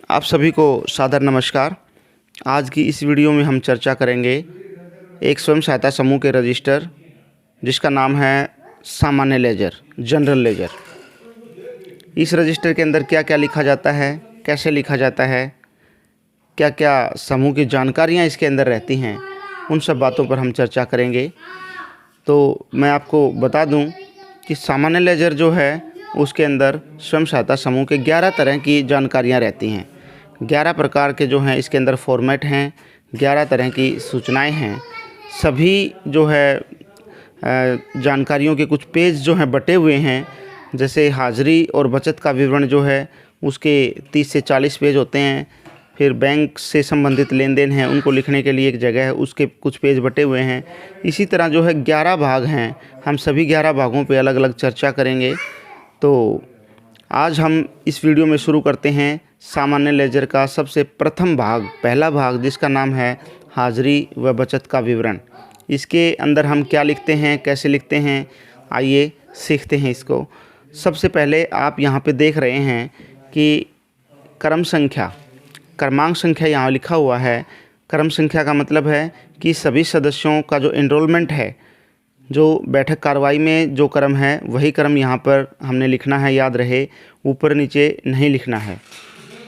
आप सभी को सादर नमस्कार। आज की इस वीडियो में हम चर्चा करेंगे एक स्वयं सहायता समूह के रजिस्टर जिसका नाम है सामान्य लेजर, जनरल लेजर। इस रजिस्टर के अंदर क्या क्या लिखा जाता है, कैसे लिखा जाता है, क्या क्या समूह की जानकारियाँ इसके अंदर रहती हैं, उन सब बातों पर हम चर्चा करेंगे। तो मैं आपको बता दूं कि सामान्य लेजर जो है उसके अंदर स्वयं सहायता समूह के 11 तरह की जानकारियाँ रहती हैं। 11 प्रकार के जो हैं इसके अंदर फॉर्मेट हैं, 11 तरह की सूचनाएं हैं। सभी जो है जानकारियों के कुछ पेज जो हैं बटे हुए हैं। जैसे हाज़िरी और बचत का विवरण जो है उसके 30 से 40 पेज होते हैं। फिर बैंक से संबंधित लेन देन हैं उनको लिखने के लिए एक जगह है, उसके कुछ पेज बटे हुए हैं। इसी तरह जो है 11 भाग हैं। हम सभी 11 भागों पे अलग अलग चर्चा करेंगे। तो आज हम इस वीडियो में शुरू करते हैं सामान्य लेजर का सबसे प्रथम भाग, पहला भाग, जिसका नाम है हाज़िरी व बचत का विवरण। इसके अंदर हम क्या लिखते हैं, कैसे लिखते हैं, आइए सीखते हैं इसको। सबसे पहले आप यहाँ पे देख रहे हैं कि क्रमांक संख्या यहाँ लिखा हुआ है। क्रम संख्या का मतलब है कि सभी सदस्यों का जो एनरोलमेंट है, जो बैठक कार्रवाई में जो क्रम है वही क्रम यहाँ पर हमने लिखना है, याद रहे, ऊपर नीचे नहीं लिखना है।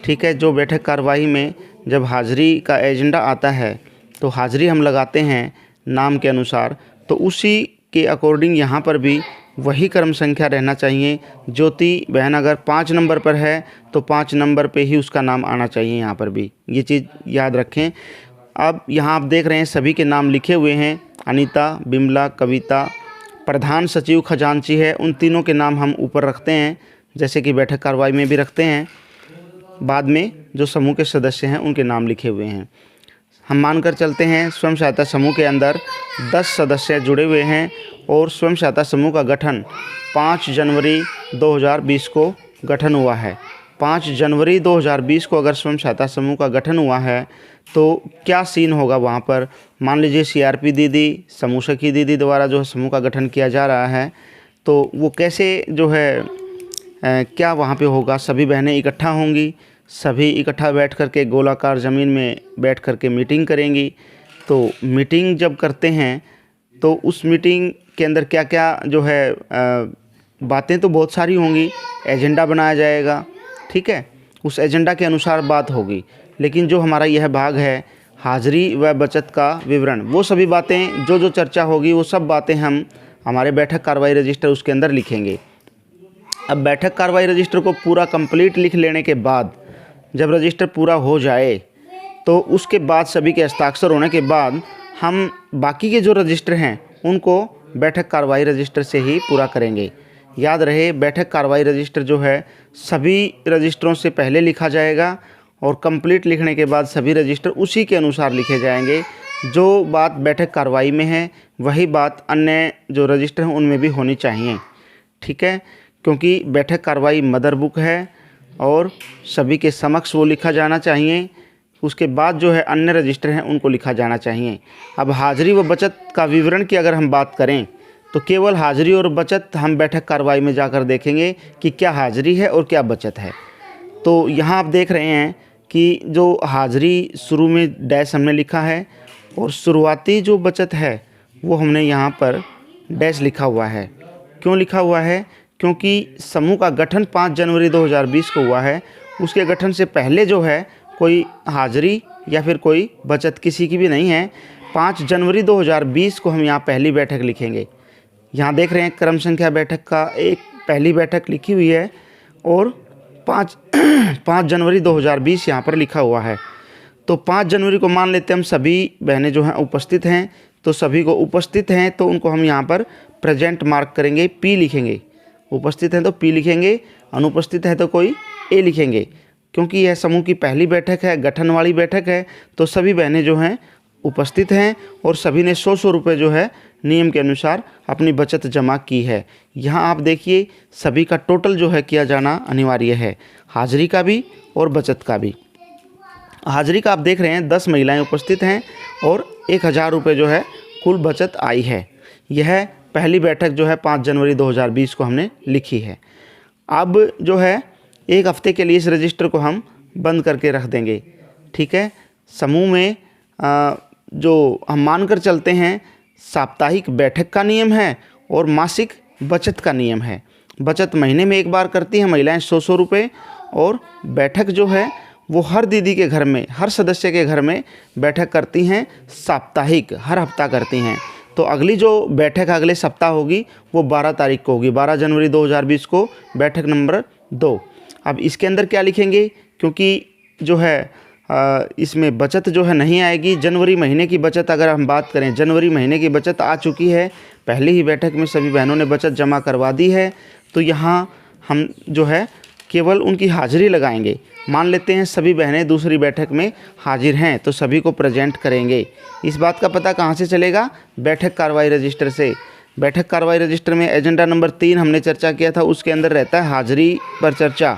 ठीक है। जो बैठक कार्रवाई में जब हाज़िरी का एजेंडा आता है तो हाज़िरी हम लगाते हैं नाम के अनुसार, तो उसी के अकॉर्डिंग यहाँ पर भी वही क्रम संख्या रहना चाहिए। ज्योति बहन अगर 5 नंबर पर है तो 5 नंबर पे ही उसका नाम आना चाहिए। यहाँ पर भी ये चीज़ याद रखें। अब यहाँ आप देख रहे हैं सभी के नाम लिखे हुए हैं। अनीता, बिमला, कविता, प्रधान सचिव खजांची है, उन तीनों के नाम हम ऊपर रखते हैं, जैसे कि बैठक कार्रवाई में भी रखते हैं। बाद में जो समूह के सदस्य हैं उनके नाम लिखे हुए हैं। हम मानकर चलते हैं स्वयं सहायता समूह के अंदर 10 सदस्य जुड़े हुए हैं और स्वयं सहायता समूह का गठन 5 जनवरी 2020 को गठन हुआ है। 5 जनवरी 2020 को अगर स्वयं सहायता समूह का गठन हुआ है तो क्या सीन होगा वहाँ पर। मान लीजिए सीआरपी दीदी, समूह सखी दीदी द्वारा जो है समूह का गठन किया जा रहा है, तो वो कैसे जो है क्या वहाँ पे होगा। सभी बहनें इकट्ठा होंगी, सभी इकट्ठा बैठ कर के गोलाकार ज़मीन में बैठ कर के मीटिंग करेंगी। तो मीटिंग जब करते हैं तो उस मीटिंग के अंदर क्या क्या जो है बातें तो बहुत सारी होंगी। एजेंडा बनाया जाएगा, ठीक है, उस एजेंडा के अनुसार बात होगी। लेकिन जो हमारा यह भाग है हाज़िरी व बचत का विवरण, वो सभी बातें जो चर्चा होगी वो सब बातें हम हमारे बैठक कार्रवाई रजिस्टर उसके अंदर लिखेंगे। अब बैठक कार्रवाई रजिस्टर को पूरा कंप्लीट लिख लेने के बाद, जब रजिस्टर पूरा हो जाए तो उसके बाद सभी के हस्ताक्षर होने के बाद हम बाकी के जो रजिस्टर हैं उनको बैठक कार्रवाई रजिस्टर से ही पूरा करेंगे। याद रहे, बैठक कार्रवाई रजिस्टर जो है सभी रजिस्टरों से पहले लिखा जाएगा और कंप्लीट लिखने के बाद सभी रजिस्टर उसी के अनुसार लिखे जाएंगे। जो बात बैठक कार्रवाई में है वही बात अन्य जो रजिस्टर हैं उनमें भी होनी चाहिए, ठीक है, क्योंकि बैठक कार्रवाई मदर बुक है और सभी के समक्ष वो लिखा जाना चाहिए। उसके बाद जो है अन्य रजिस्टर हैं उनको लिखा जाना चाहिए। अब हाज़िरी व बचत का विवरण की अगर हम बात करें तो केवल हाज़िरी और बचत हम बैठक कार्रवाई में जाकर देखेंगे कि क्या हाज़िरी है और क्या बचत है। तो यहाँ आप देख रहे हैं कि जो हाज़िरी शुरू में डैश हमने लिखा है और शुरुआती जो बचत है वो हमने यहाँ पर डैश लिखा हुआ है। क्यों लिखा हुआ है? क्योंकि समूह का गठन 5 जनवरी 2020 को हुआ है। उसके गठन से पहले जो है कोई हाज़िरी या फिर कोई बचत किसी की भी नहीं है। 5 जनवरी 2020 को हम यहाँ पहली बैठक लिखेंगे। यहाँ देख रहे हैं क्रम संख्या बैठक का एक पहली बैठक लिखी हुई है और 5 जनवरी 2020 यहाँ पर लिखा हुआ है। तो 5 जनवरी को मान लेते हैं हम सभी बहनें जो हैं उपस्थित हैं, तो सभी को उपस्थित हैं तो उनको हम यहाँ पर प्रेजेंट मार्क करेंगे, पी लिखेंगे। उपस्थित हैं तो पी लिखेंगे, अनुपस्थित है तो कोई ए लिखेंगे। क्योंकि यह समूह की पहली बैठक है, गठन वाली बैठक है, तो सभी बहनें जो हैं उपस्थित हैं और सभी ने 100 रुपये जो है नियम के अनुसार अपनी बचत जमा की है। यहाँ आप देखिए सभी का टोटल जो है किया जाना अनिवार्य है, हाज़िरी का भी और बचत का भी। हाज़िरी का आप देख रहे हैं 10 महिलाएं उपस्थित हैं और 1000 रुपये जो है कुल बचत आई है। यह पहली बैठक जो है 5 जनवरी 2020 को हमने लिखी है। अब जो है एक हफ्ते के लिए इस रजिस्टर को हम बंद करके रख देंगे। ठीक है, समूह में जो हम मानकर चलते हैं साप्ताहिक बैठक का नियम है और मासिक बचत का नियम है। बचत महीने में एक बार करती हैं महिलाएं 100 रुपये, और बैठक जो है वो हर दीदी के घर में, हर सदस्य के घर में बैठक करती हैं साप्ताहिक, हर हफ्ता करती हैं। तो अगली जो बैठक अगले सप्ताह होगी वो 12 तारीख को होगी, 12 जनवरी 2020 को बैठक नंबर 2। अब इसके अंदर क्या लिखेंगे, क्योंकि जो है इसमें बचत जो है नहीं आएगी। जनवरी महीने की बचत अगर हम बात करें, जनवरी महीने की बचत आ चुकी है, पहले ही बैठक में सभी बहनों ने बचत जमा करवा दी है। तो यहाँ हम जो है केवल उनकी हाजिरी लगाएंगे। मान लेते हैं सभी बहनें दूसरी बैठक में हाजिर हैं, तो सभी को प्रेजेंट करेंगे। इस बात का पता कहाँ से चलेगा, बैठक कार्रवाई रजिस्टर से। बैठक कार्रवाई रजिस्टर में एजेंडा नंबर 3 हमने चर्चा किया था, उसके अंदर रहता है हाजिरी पर चर्चा।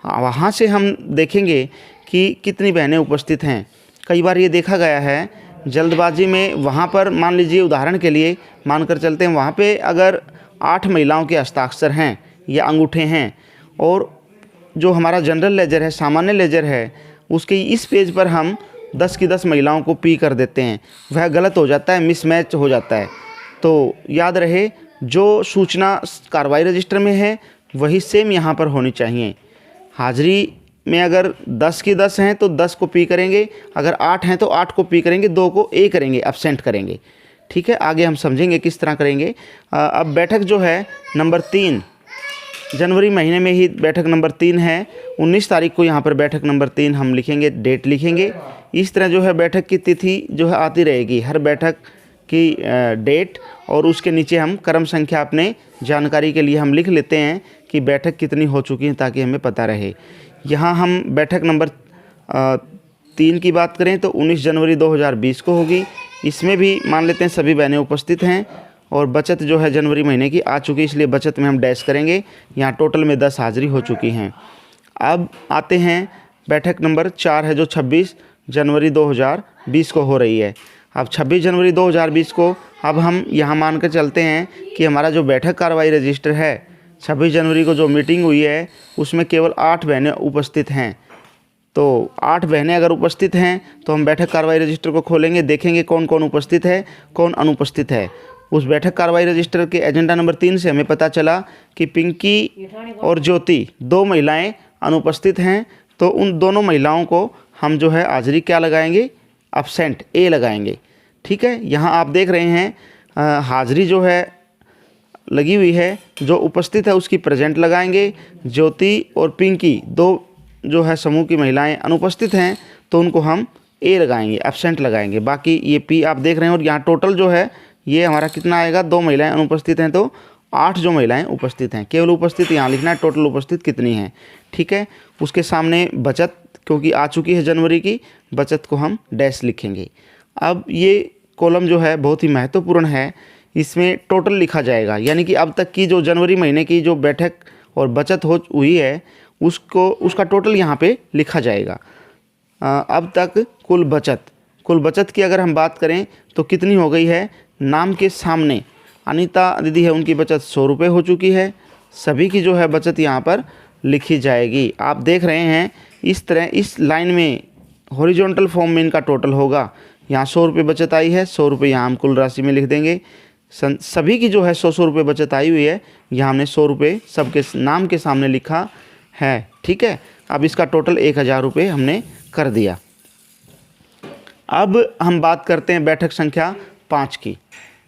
वहाँ से हम देखेंगे कि कितनी बहनें उपस्थित हैं। कई बार ये देखा गया है जल्दबाजी में, वहाँ पर मान लीजिए उदाहरण के लिए मानकर चलते हैं, वहाँ पे अगर 8 महिलाओं के हस्ताक्षर हैं या अंगूठे हैं, और जो हमारा जनरल लेजर है, सामान्य लेजर है, उसके इस पेज पर हम 10 की 10 महिलाओं को पी कर देते हैं, वह गलत हो जाता है, मिसमैच हो जाता है। तो याद रहे, जो सूचना कार्रवाई रजिस्टर में है वही सेम यहाँ पर होनी चाहिए। हाजिरी में अगर 10 की 10 हैं तो 10 को पी करेंगे, अगर 8 हैं तो 8 को पी करेंगे, 2 को ए करेंगे, एब्सेंट करेंगे। ठीक है, आगे हम समझेंगे किस तरह करेंगे। अब बैठक जो है नंबर 3, जनवरी महीने में ही बैठक नंबर 3 है। 19 तारीख को यहाँ पर बैठक नंबर 3 हम लिखेंगे, डेट लिखेंगे। इस तरह जो है बैठक की तिथि जो है आती रहेगी, हर बैठक की डेट, और उसके नीचे हम क्रम संख्या अपने जानकारी के लिए हम लिख लेते हैं कि बैठक कितनी हो चुकी है, ताकि हमें पता रहे। यहाँ हम बैठक नंबर 3 की बात करें तो 19 जनवरी 2020 को होगी। इसमें भी मान लेते हैं सभी बहनें उपस्थित हैं, और बचत जो है जनवरी महीने की आ चुकी, इसलिए बचत में हम डैश करेंगे। यहाँ टोटल में 10 हाजिरी हो चुकी हैं। अब आते हैं बैठक नंबर 4 है, जो 26 जनवरी 2020 को हो रही है। अब 26 जनवरी 2020 को अब हम यहाँ मान कर चलते हैं कि हमारा जो बैठक कार्रवाई रजिस्टर है, 26 जनवरी को जो मीटिंग हुई है उसमें केवल 8 बहनें उपस्थित हैं। तो 8 बहनें अगर उपस्थित हैं तो हम बैठक कार्रवाई रजिस्टर को खोलेंगे, देखेंगे कौन कौन उपस्थित है, कौन अनुपस्थित है। उस बैठक कार्रवाई रजिस्टर के एजेंडा नंबर 3 से हमें पता चला कि पिंकी और ज्योति 2 महिलाएं अनुपस्थित हैं। तो उन दोनों महिलाओं को हम जो है हाजिरी क्या लगाएंगे, एब्सेंट, ए लगाएंगे। ठीक है, यहाँ आप देख रहे हैं हाजिरी जो है लगी हुई है, जो उपस्थित है उसकी प्रेजेंट लगाएंगे। ज्योति और पिंकी 2 जो है समूह की महिलाएं अनुपस्थित हैं, तो उनको हम ए लगाएंगे, एब्सेंट लगाएंगे। बाकी ये पी आप देख रहे हैं, और यहाँ टोटल जो है ये हमारा कितना आएगा, 2 महिलाएं अनुपस्थित हैं, तो 8 जो महिलाएं उपस्थित हैं। केवल उपस्थित यहाँ लिखना है, टोटल उपस्थित कितनी हैं। ठीक है, उसके सामने बचत क्योंकि आ चुकी है जनवरी की, बचत को हम डैश लिखेंगे। अब ये कॉलम जो है बहुत ही महत्वपूर्ण है, इसमें टोटल लिखा जाएगा, यानी कि अब तक की जो जनवरी महीने की जो बैठक और बचत हुई है उसका टोटल यहाँ पे लिखा जाएगा। अब तक कुल बचत की अगर हम बात करें तो कितनी हो गई है, नाम के सामने अनीता दीदी है, उनकी बचत 100 रुपये हो चुकी है। सभी की जो है बचत यहाँ पर लिखी जाएगी। आप देख रहे हैं इस तरह इस लाइन में हॉरिजॉन्टल फॉर्म में इनका टोटल होगा। यहाँ 100 रुपये बचत आई है, 100 रुपये यहाँ हम कुल राशि में लिख देंगे। सभी की जो है 100 रुपये बचत आई हुई है, यहाँ हमने 100 रुपये सबके नाम के सामने लिखा है। ठीक है, अब इसका टोटल 1000 रुपये हमने कर दिया। अब हम बात करते हैं बैठक संख्या 5 की।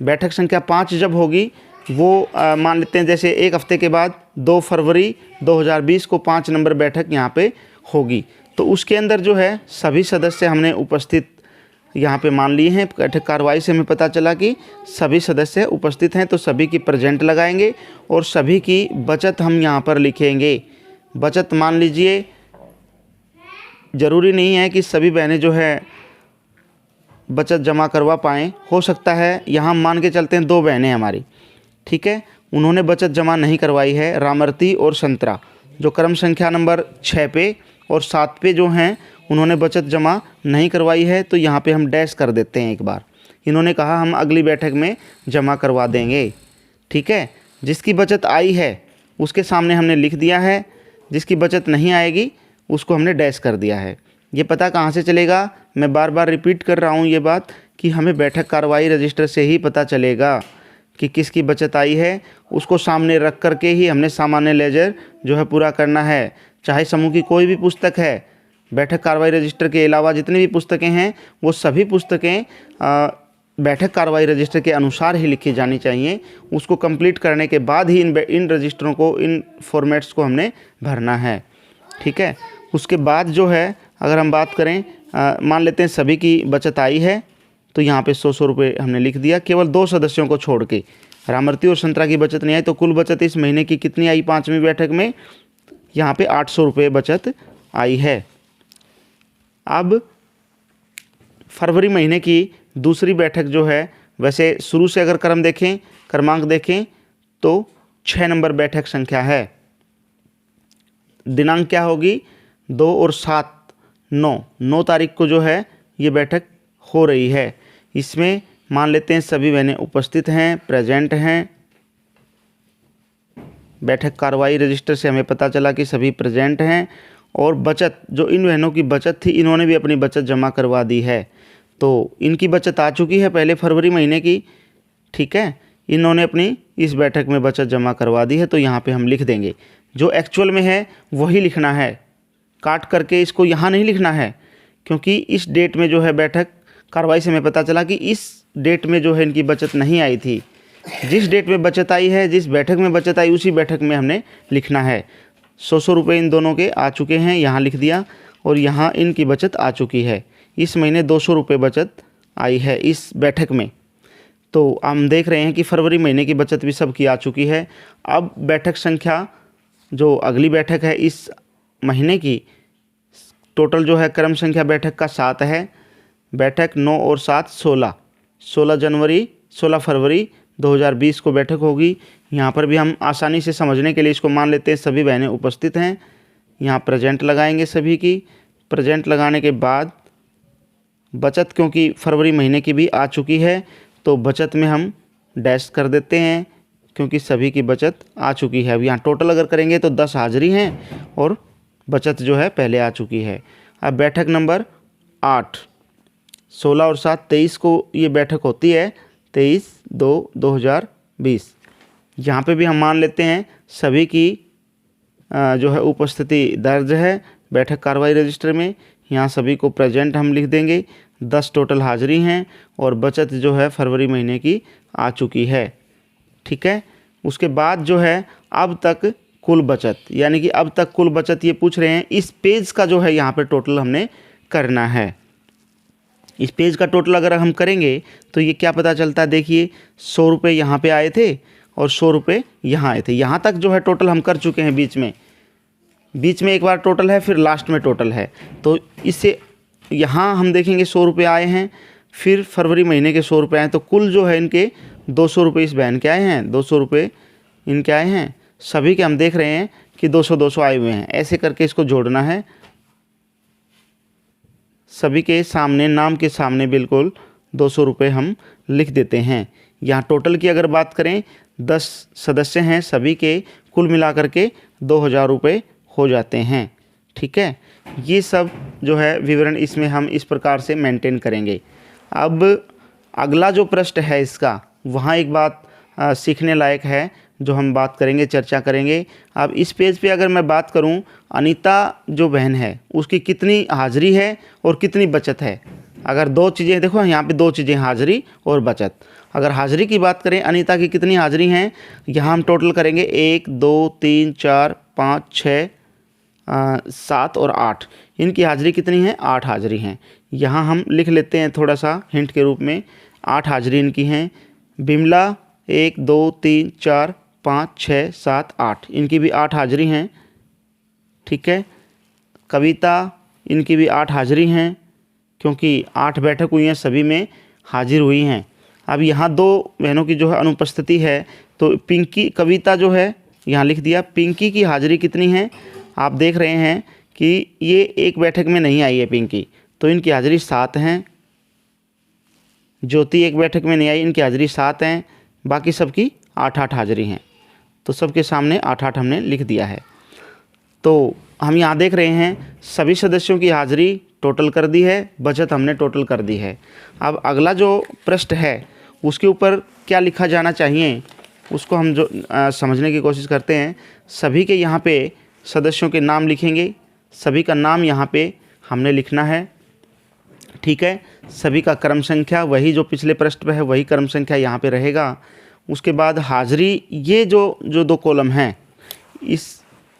बैठक संख्या 5 जब होगी वो मान लेते हैं जैसे एक हफ्ते के बाद 2 फरवरी 2020 को 5 नंबर बैठक यहाँ पे होगी। तो उसके अंदर जो है सभी सदस्य हमने उपस्थित यहाँ पे मान लिए हैं। बैठक कार्रवाई से हमें पता चला कि सभी सदस्य उपस्थित हैं, तो सभी की प्रेजेंट लगाएंगे और सभी की बचत हम यहाँ पर लिखेंगे। बचत मान लीजिए, ज़रूरी नहीं है कि सभी बहनें जो है बचत जमा करवा पाएँ, हो सकता है यहाँ मान के चलते हैं 2 बहनें हमारी, ठीक है, उन्होंने बचत जमा नहीं करवाई है, रामरती और संतरा, जो क्रम संख्या नंबर 6 पे और 7 पे जो हैं उन्होंने बचत जमा नहीं करवाई है। तो यहाँ पे हम डैश कर देते हैं एक बार। इन्होंने कहा हम अगली बैठक में जमा करवा देंगे, ठीक है। जिसकी बचत आई है उसके सामने हमने लिख दिया है, जिसकी बचत नहीं आएगी उसको हमने डैश कर दिया है। ये पता कहाँ से चलेगा, मैं बार बार रिपीट कर रहा हूँ ये बात कि हमें बैठक कार्रवाई रजिस्टर से ही पता चलेगा कि किसकी बचत आई है। उसको सामने रख कर के ही हमने सामान्य लेजर जो है पूरा करना है। चाहे समूह की कोई भी पुस्तक है, बैठक कार्रवाई रजिस्टर के अलावा जितनी भी पुस्तकें हैं वो सभी पुस्तकें बैठक कार्रवाई रजिस्टर के अनुसार ही लिखी जानी चाहिए। उसको कंप्लीट करने के बाद ही इन रजिस्टरों को, इन फॉर्मेट्स को हमने भरना है। ठीक है। उसके बाद जो है अगर हम बात करें, मान लेते हैं सभी की बचत आई है, तो यहाँ पे 100 रुपये हमने लिख दिया। केवल 2 सदस्यों को छोड़ के, रामरती और संतरा की बचत नहीं आई, तो कुल बचत इस महीने की कितनी आई 5वीं बैठक में, यहाँ पे 800 रुपये बचत आई है। अब फरवरी महीने की दूसरी बैठक जो है, वैसे शुरू से अगर क्रमांक देखें तो 6 नंबर बैठक संख्या है। दिनांक क्या होगी, 2 और 7 9 तारीख को जो है ये बैठक हो रही है। इसमें मान लेते हैं सभी बहनें उपस्थित हैं, प्रेजेंट हैं। बैठक कार्रवाई रजिस्टर से हमें पता चला कि सभी प्रेजेंट हैं। और बचत, जो इन बहनों की बचत थी, इन्होंने भी अपनी बचत जमा करवा दी है, तो इनकी बचत आ चुकी है पहले फरवरी महीने की। ठीक है, इन्होंने अपनी इस बैठक में बचत जमा करवा दी है, तो यहाँ पे हम लिख देंगे। जो एक्चुअल में है वही लिखना है, काट करके इसको यहाँ नहीं लिखना है, क्योंकि इस डेट में जो है बैठक कार्रवाई से हमें पता चला कि इस डेट में जो है इनकी बचत नहीं आई थी। जिस डेट में बचत आई है, जिस बैठक में बचत आई, उसी बैठक में हमने लिखना है। 100 रुपये इन दोनों के आ चुके हैं, यहाँ लिख दिया, और यहाँ इनकी बचत आ चुकी है। इस महीने 200 रुपये बचत आई है इस बैठक में। तो हम देख रहे हैं कि फरवरी महीने की बचत भी सबकी आ चुकी है। अब बैठक संख्या, जो अगली बैठक है इस महीने की, टोटल जो है क्रम संख्या बैठक का 7 है। बैठक 9 और 7 16 फरवरी 2020 को बैठक होगी। यहाँ पर भी हम आसानी से समझने के लिए इसको मान लेते हैं सभी बहनें उपस्थित हैं। यहाँ प्रेजेंट लगाएंगे सभी की। प्रेजेंट लगाने के बाद बचत, क्योंकि फरवरी महीने की भी आ चुकी है, तो बचत में हम डैश कर देते हैं, क्योंकि सभी की बचत आ चुकी है। अब यहाँ टोटल अगर करेंगे तो 10 हाजिरी हैं और बचत जो है पहले आ चुकी है। अब बैठक नंबर 8, 16 और 7 23 को ये बैठक होती है, 23/2/2020। यहाँ पे भी हम मान लेते हैं सभी की जो है उपस्थिति दर्ज है बैठक कार्रवाई रजिस्टर में। यहाँ सभी को प्रेजेंट हम लिख देंगे। 10 टोटल हाजिरी हैं और बचत जो है फरवरी महीने की आ चुकी है। ठीक है। उसके बाद जो है अब तक कुल बचत, यानी कि अब तक कुल बचत ये पूछ रहे हैं, इस पेज का जो है यहाँ पे टोटल हमने करना है। इस पेज का टोटल अगर हम करेंगे तो ये क्या पता चलता है, देखिए 100 रुपये यहाँ पे आए थे और 100 रुपये यहाँ आए थे। यहाँ तक जो है टोटल हम कर चुके हैं। बीच में एक बार टोटल है, फिर लास्ट में टोटल है। तो इससे यहाँ हम देखेंगे 100 रुपये आए हैं, फिर फरवरी महीने के 100 रुपये आए, तो कुल जो है इनके 200 रुपये इस बहन के आए हैं। 200 रुपये इनके आए हैं, सभी के हम देख रहे हैं कि 200-200 आए हुए हैं। ऐसे करके इसको जोड़ना है, सभी के सामने, नाम के सामने बिल्कुल 200 रुपये हम लिख देते हैं। यहाँ टोटल की अगर बात करें, 10 सदस्य हैं, सभी के कुल मिलाकर के 2000 रुपये हो जाते हैं। ठीक है। ये सब जो है विवरण इसमें हम इस प्रकार से मेंटेन करेंगे। अब अगला जो प्रश्न है इसका, वहाँ एक बात सीखने लायक है जो हम बात करेंगे, चर्चा करेंगे। अब इस पेज पे अगर मैं बात करूं, अनीता जो बहन है उसकी कितनी हाजिरी है और कितनी बचत है। अगर 2 चीज़ें, देखो यहाँ पे 2 चीज़ें, हाजिरी और बचत। अगर हाजिरी की बात करें, अनीता की कितनी हाजिरी हैं, यहाँ हम टोटल करेंगे 1 2 3 4 5 6 7 और 8। इनकी हाजिरी कितनी है, 8 हाजिरी हैं। यहाँ हम लिख लेते हैं थोड़ा सा हिंट के रूप में, 8 हाजिरी इनकी हैं। बिमला 1 2 3 4 5 6 7 8, इनकी भी 8 हाजिरी हैं। ठीक है। कविता, इनकी भी 8 हाजिरी हैं, क्योंकि 8 बैठक हुई हैं, सभी में हाजिर हुई हैं। अब यहाँ 2 बहनों की जो है अनुपस्थिति है, तो पिंकी, कविता जो है यहाँ लिख दिया। पिंकी की हाजिरी कितनी है, आप देख रहे हैं कि ये एक बैठक में नहीं आई है पिंकी, तो इनकी हाजिरी 7 हैं। ज्योति एक बैठक में नहीं आई, इनकी हाजिरी 7 हैं। बाकी सबकी 8-8 हाजिरी हैं, तो सबके सामने 8-8 हमने लिख दिया है। तो हम यहाँ देख रहे हैं सभी सदस्यों की हाजिरी टोटल कर दी है, बचत हमने टोटल कर दी है। अब अगला जो पृष्ठ है उसके ऊपर क्या लिखा जाना चाहिए उसको हम जो समझने की कोशिश करते हैं। सभी के यहाँ पे सदस्यों के नाम लिखेंगे, सभी का नाम यहाँ पे हमने लिखना है, ठीक है। सभी का क्रम संख्या वही जो पिछले पृष्ठ पे है वही क्रम संख्या यहाँ पे रहेगा। उसके बाद हाजिरी, ये जो दो कॉलम हैं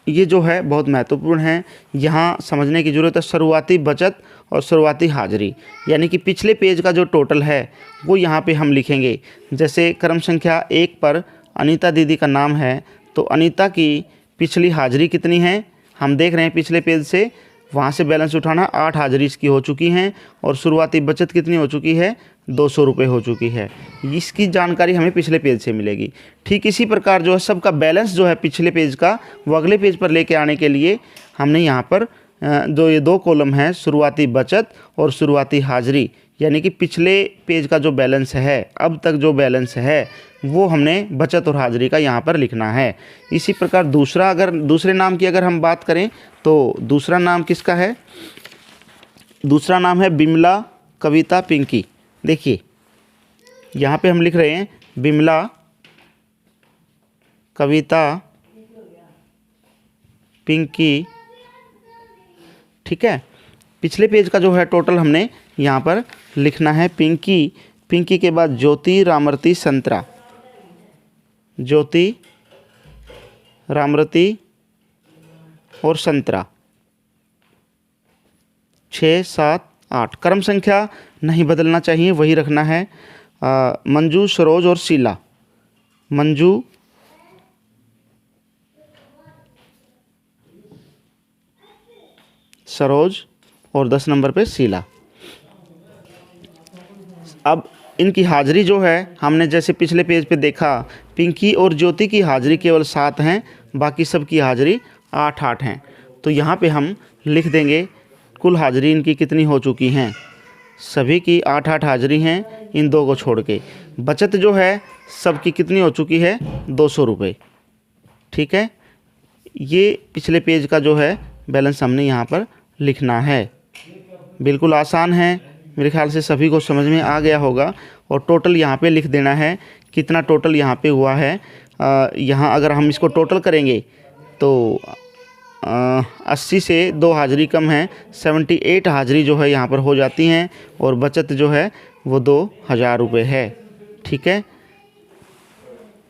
ये जो है बहुत महत्वपूर्ण है, यहाँ समझने की ज़रूरत है। शुरुआती बचत और शुरुआती हाजिरी, यानी कि पिछले पेज का जो टोटल है वो यहाँ पे हम लिखेंगे। जैसे क्रम संख्या 1 पर अनीता दीदी का नाम है, तो अनीता की पिछली हाजिरी कितनी है, हम देख रहे हैं पिछले पेज से, वहाँ से बैलेंस उठाना, 8 हाजिरी इसकी हो चुकी हैं और शुरुआती बचत कितनी हो चुकी है, 200 रुपये हो चुकी है। इसकी जानकारी हमें पिछले पेज से मिलेगी। ठीक इसी प्रकार जो है सबका बैलेंस जो है पिछले पेज का वो अगले पेज पर लेके आने के लिए हमने यहाँ पर जो ये दो कॉलम हैं, शुरुआती बचत और शुरुआती हाजिरी, यानी कि पिछले पेज का जो बैलेंस है, अब तक जो बैलेंस है वो हमने बचत और हाजिरी का यहाँ पर लिखना है। इसी प्रकार दूसरे नाम की अगर हम बात करें तो दूसरा नाम किसका है, दूसरा नाम है बिमला कविता पिंकी। देखिए यहाँ पे हम लिख रहे हैं बिमला कविता पिंकी, ठीक है। पिछले पेज का जो है टोटल हमने यहाँ पर लिखना है। पिंकी के बाद ज्योति, रामरती, संतरा, ज्योति, रामरती और संतरा, 6, 7, 8। क्रम संख्या नहीं बदलना चाहिए, वही रखना है। मंजू, सरोज और शीला, मंजू, सरोज और 10 नंबर पे शीला। अब इनकी हाजिरी जो है हमने जैसे पिछले पेज पे देखा, पिंकी और ज्योति की हाजिरी केवल 7 हैं, बाकी सब की हाजिरी 8-8 हैं। तो यहाँ पे हम लिख देंगे कुल हाजिरी इनकी कितनी हो चुकी हैं, सभी की 8-8 हाजिरी हैं इन दो को छोड़ के। बचत जो है सबकी कितनी हो चुकी है, 200 रुपये, ठीक है। ये पिछले पेज का जो है बैलेंस हमने यहाँ पर लिखना है। बिल्कुल आसान है, मेरे ख्याल से सभी को समझ में आ गया होगा। और टोटल यहाँ पे लिख देना है कितना टोटल यहाँ पे हुआ है। यहाँ अगर हम इसको टोटल करेंगे तो 80 से 2 हाजिरी कम है, 78 हाजिरी जो है यहाँ पर हो जाती हैं और बचत जो है वो 2000 रुपये है, ठीक है।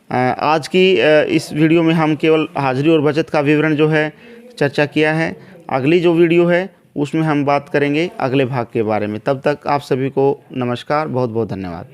आज की इस वीडियो में हम केवल हाजिरी और बचत का विवरण जो है चर्चा किया है। अगली जो वीडियो है उसमें हम बात करेंगे अगले भाग के बारे में। तब तक आप सभी को नमस्कार, बहुत बहुत धन्यवाद।